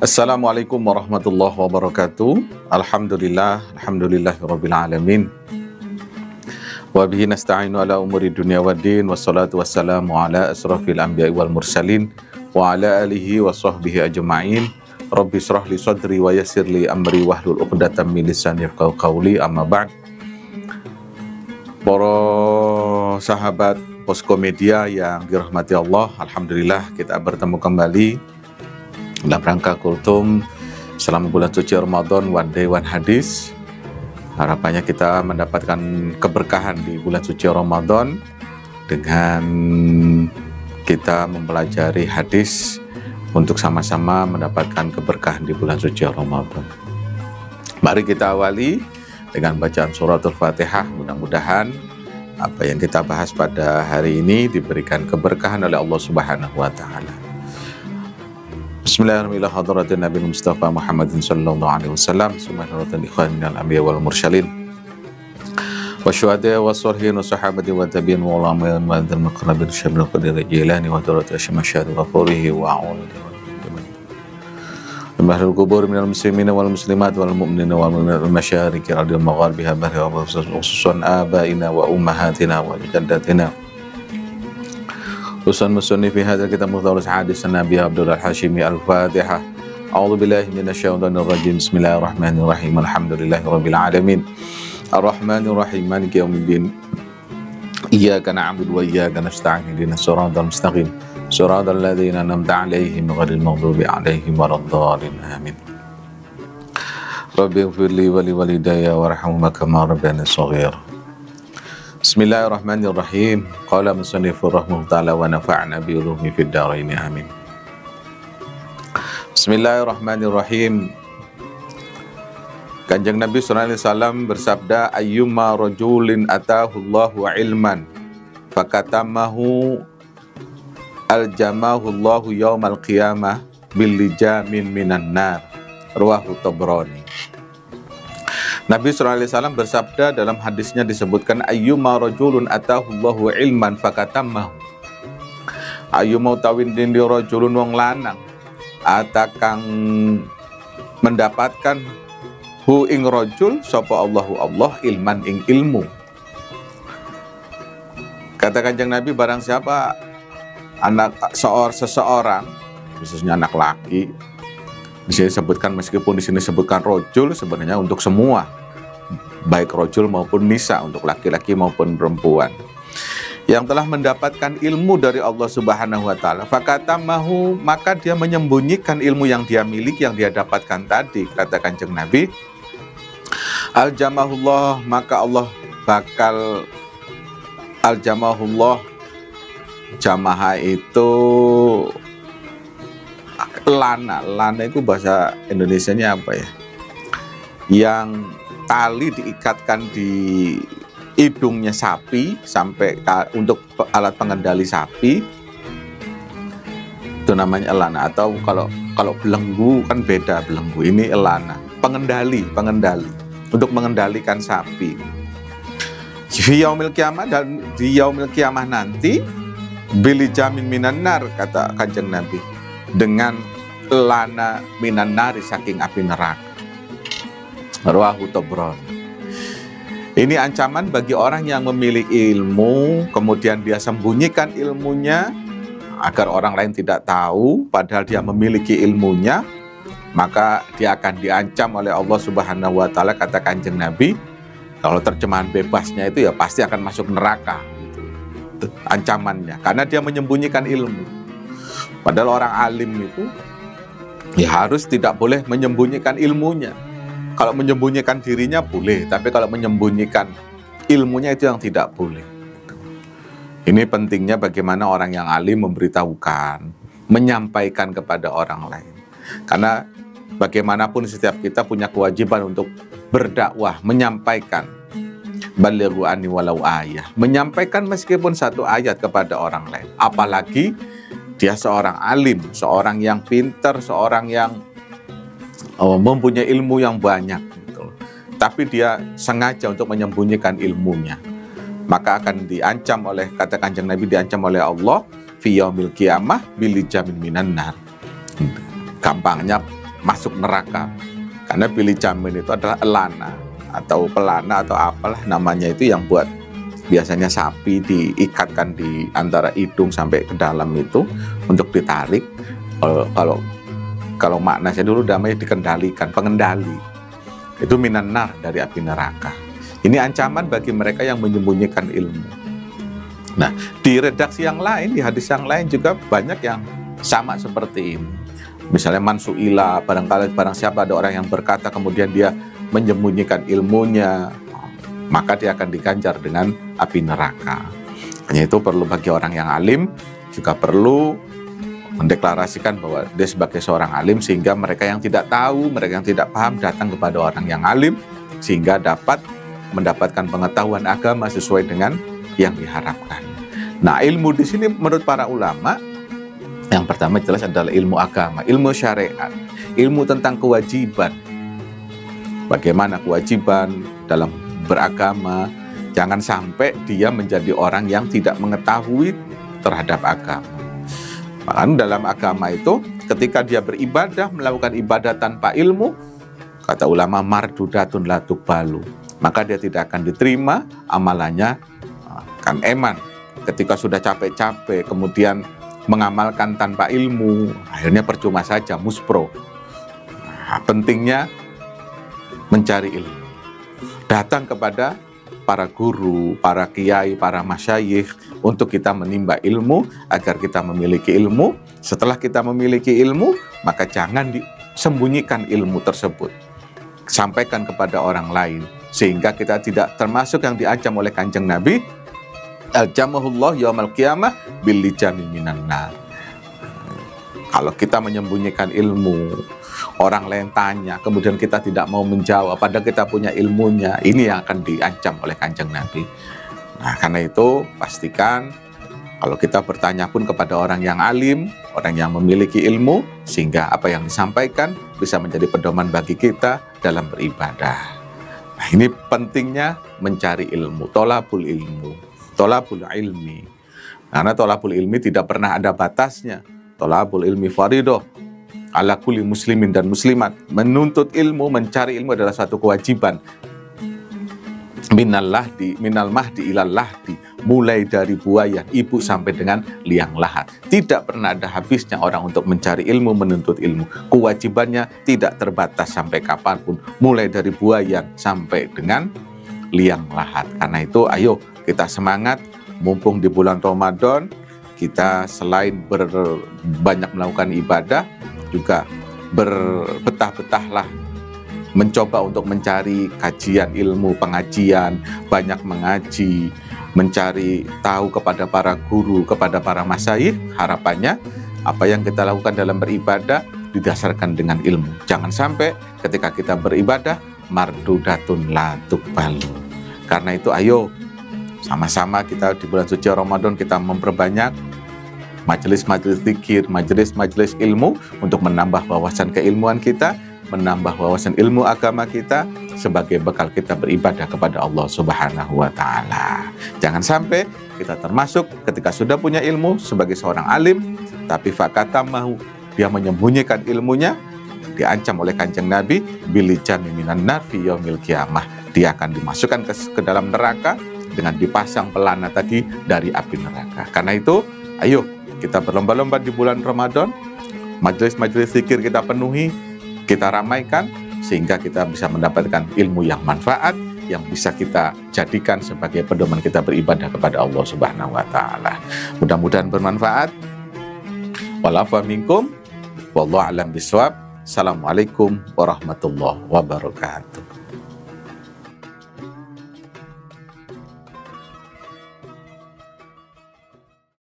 Assalamualaikum warahmatullahi wabarakatuh. Alhamdulillahirabbil alamin. Wa bihi nasta'inu ala umuri dunya waddin, wassalatu wassalamu ala asrafil anbiya'i wal mursalin wa ala alihi wa sahbihi ajma'in. Rabbi shrah li sadri wa yassir li amri wahlul 'uqdatam min lisani yafqahu qawli. Amma ba'd. Para sahabat Posko Media yang dirahmati Allah, alhamdulillah kita bertemu kembali dalam rangka kultum selama bulan suci Ramadan, One Day One Hadis. Harapannya kita mendapatkan keberkahan di bulan suci Ramadan dengan kita mempelajari hadis untuk sama-sama mendapatkan keberkahan di bulan suci Ramadan. Mari kita awali dengan bacaan suratul Fatihah. Mudah-mudahan apa yang kita bahas pada hari ini diberikan keberkahan oleh Allah Subhanahu wa taala. Bismillahirrahmanirrahim. Hadratin Nabi Mustafa Muhammadin sallallahu alaihi wasallam, subhanallahi ikhwanil anbiya wal mursalin wa syuhada wa sholihin wa sahabati wa tabi'in wa ulama wa dzal maqrabin syamil qadir jilani wa darat syamashad wa furihi wa auladi wa mahlul kubur minal muslimin wal muslimat wal mu'minin wal mu'minat wal masyariqi radil magharibiha bahri wa khususan abaina wa ummahatina wa jaddatina Usan musunni fi hadha kitab mutawallis hadis Nabi Abdul Hashimi Al-Fatihah. A'udzu billahi minasyaitonir rajim. Bismillahirrahmanirrahim. Alhamdulillahirabbil alamin. Arrahmanir rahim. Maliki yaumiddin. Iyyaka na'budu wa iyyaka nasta'in. Ihdinas siratal mustaqim. Siratal ladzina an'amta 'alaihim ghairil maghdubi 'alaihim waladdallin. Amin. Rabbi ighfirli wa li walidayya warhamhuma kama rabbayani shaghira. Bismillahirrahmanirrahim. Qala musannifur rahimahullah ta'ala wa nafa'na bi ulumi fid dharain. Amin. Bismillahirrahmanirrahim. Kanjeng Nabi sallallahu alaihi wasallam bersabda, ayyuma rajulin atahu Allahu ilman fakatamahu aljamahu Allahu yaumal qiyamah bil lijamin minan nar. Rawahu Tabrani. Nabi SAW bersabda dalam hadisnya disebutkan ayyuma rajulun atahullahu ilman fakatammahu. Ayyuma tawin dindi rajulun wong lanang atakang mendapatkan hu ing rajul sapa Allahu Allah ilman ing ilmu. Kata Kanjeng Nabi, barang siapa anak seseorang khususnya anak laki, di sini sebutkan, meskipun di sini sebutkan rojul, sebenarnya untuk semua, baik rojul maupun nisa, untuk laki-laki maupun perempuan, yang telah mendapatkan ilmu dari Allah Subhanahu wa taala, fakatamahu, maka dia menyembunyikan ilmu yang dia miliki, yang dia dapatkan tadi. Kata Kanjeng Nabi, aljamahullah, maka Allah bakal aljamahullah, jamaah itu lana itu bahasa Indonesianya apa ya? Yang tali diikatkan di hidungnya sapi sampai untuk alat pengendali sapi, itu namanya elana. Atau kalau belenggu kan beda, belenggu ini elana, pengendali untuk mengendalikan sapi. Fi yaumil qiyamah, dan di yaumil qiyamah nanti bili jamin minan nar, kata Kanjeng Nabi, dengan lana minan nari, saking api neraka. Rawahu Tabrani. Ini ancaman bagi orang yang memiliki ilmu kemudian dia sembunyikan ilmunya agar orang lain tidak tahu, padahal dia memiliki ilmunya, maka dia akan diancam oleh Allah Subhanahu wa taala. Kata Kanjeng Nabi, kalau terjemahan bebasnya itu ya pasti akan masuk neraka, itu ancamannya, karena dia menyembunyikan ilmu. Padahal orang alim itu ya harus tidak boleh menyembunyikan ilmunya. Kalau menyembunyikan dirinya boleh, tapi kalau menyembunyikan ilmunya itu yang tidak boleh. Ini pentingnya bagaimana orang yang alim memberitahukan, menyampaikan kepada orang lain. Karena bagaimanapun setiap kita punya kewajiban untuk berdakwah, menyampaikan. Balighu anni walau ayah, menyampaikan meskipun satu ayat kepada orang lain. Apalagi dia seorang alim, seorang yang pintar, seorang yang mempunyai ilmu yang banyak, gitu. Tapi dia sengaja untuk menyembunyikan ilmunya, maka akan diancam oleh, kata Kanjeng Nabi, diancam oleh Allah fi yaumil qiyamah bil jamin minan nar. Gampangnya masuk neraka. Karena bili jamin itu adalah elana atau pelana atau apalah namanya itu yang buat biasanya sapi diikatkan di antara hidung sampai ke dalam itu untuk ditarik. Kalau maknanya dulu namanya dikendalikan, pengendali. Itu minan nar, dari api neraka. Ini ancaman bagi mereka yang menyembunyikan ilmu. Nah, di redaksi yang lain, di hadis yang lain juga banyak yang sama seperti ini. Misalnya mansuila, barang siapa ada orang yang berkata kemudian dia menyembunyikan ilmunya, maka dia akan diganjar dengan api neraka. Hanya itu perlu bagi orang yang alim, juga perlu mendeklarasikan bahwa dia sebagai seorang alim, sehingga mereka yang tidak tahu, mereka yang tidak paham datang kepada orang yang alim, sehingga dapat mendapatkan pengetahuan agama sesuai dengan yang diharapkan. Nah, ilmu di sini menurut para ulama, yang pertama jelas adalah ilmu agama, ilmu syariat, ilmu tentang kewajiban. Bagaimana kewajiban dalam beragama, jangan sampai dia menjadi orang yang tidak mengetahui terhadap agama. Bahkan dalam agama itu, ketika dia beribadah, melakukan ibadah tanpa ilmu, kata ulama, mardudatun la tuqbalu, maka dia tidak akan diterima amalannya. Kan eman, ketika sudah capek-capek, kemudian mengamalkan tanpa ilmu, akhirnya percuma saja, muspro. Nah, pentingnya mencari ilmu. Datang kepada para guru, para kiai, para masyayikh untuk kita menimba ilmu agar kita memiliki ilmu. Setelah kita memiliki ilmu, maka jangan disembunyikan ilmu tersebut. Sampaikan kepada orang lain sehingga kita tidak termasuk yang diancam oleh Kanjeng Nabi, al-jamahullah yaumal qiyamah bil lijami minan nar. Kalau kita menyembunyikan ilmu, orang lain tanya, kemudian kita tidak mau menjawab, padahal kita punya ilmunya, ini yang akan diancam oleh Kanjeng Nabi. Nah, karena itu pastikan kalau kita bertanya pun kepada orang yang alim, orang yang memiliki ilmu, sehingga apa yang disampaikan bisa menjadi pedoman bagi kita dalam beribadah. Nah, ini pentingnya mencari ilmu, tolabul ilmu, tolabul ilmi. Karena tolabul ilmi tidak pernah ada batasnya. Tolabul ilmi faridoh ala kulli muslimin dan muslimat. Menuntut ilmu, mencari ilmu adalah satu kewajiban. Minal mahdi ilal lahdi, mulai dari buaya ibu sampai dengan liang lahat. Tidak pernah ada habisnya orang untuk mencari ilmu, menuntut ilmu. Kewajibannya tidak terbatas sampai kapanpun, mulai dari buaya sampai dengan liang lahat. Karena itu ayo kita semangat, mumpung di bulan Ramadan, kita selain banyak melakukan ibadah, juga berbetah-betahlah mencoba untuk mencari kajian ilmu, pengajian, banyak mengaji, mencari tahu kepada para guru, kepada para masyayikh. Harapannya apa yang kita lakukan dalam beribadah didasarkan dengan ilmu. Jangan sampai ketika kita beribadah mardudatun la tuqbalu. Karena itu ayo sama-sama kita di bulan suci Ramadan kita memperbanyak majelis-majelis zikir, majelis-majelis ilmu untuk menambah wawasan keilmuan kita, menambah wawasan ilmu agama kita sebagai bekal kita beribadah kepada Allah Subhanahu wa Ta'ala. Jangan sampai kita termasuk ketika sudah punya ilmu sebagai seorang alim, tapi fakata mahu dia menyembunyikan ilmunya, diancam oleh Kanjeng Nabi bilijami minan nar fi yaumil qiyamah. Dia akan dimasukkan ke dalam neraka dengan dipasang pelana tadi dari api neraka. Karena itu, ayo kita berlomba-lomba di bulan Ramadan, majelis-majelis zikir kita penuhi, kita ramaikan, sehingga kita bisa mendapatkan ilmu yang manfaat, yang bisa kita jadikan sebagai pedoman kita beribadah kepada Allah Subhanahu wa Ta'ala. Mudah-mudahan bermanfaat. Walafu minkum, wallahu a'lam bishawab. Assalamualaikum warahmatullahi wabarakatuh.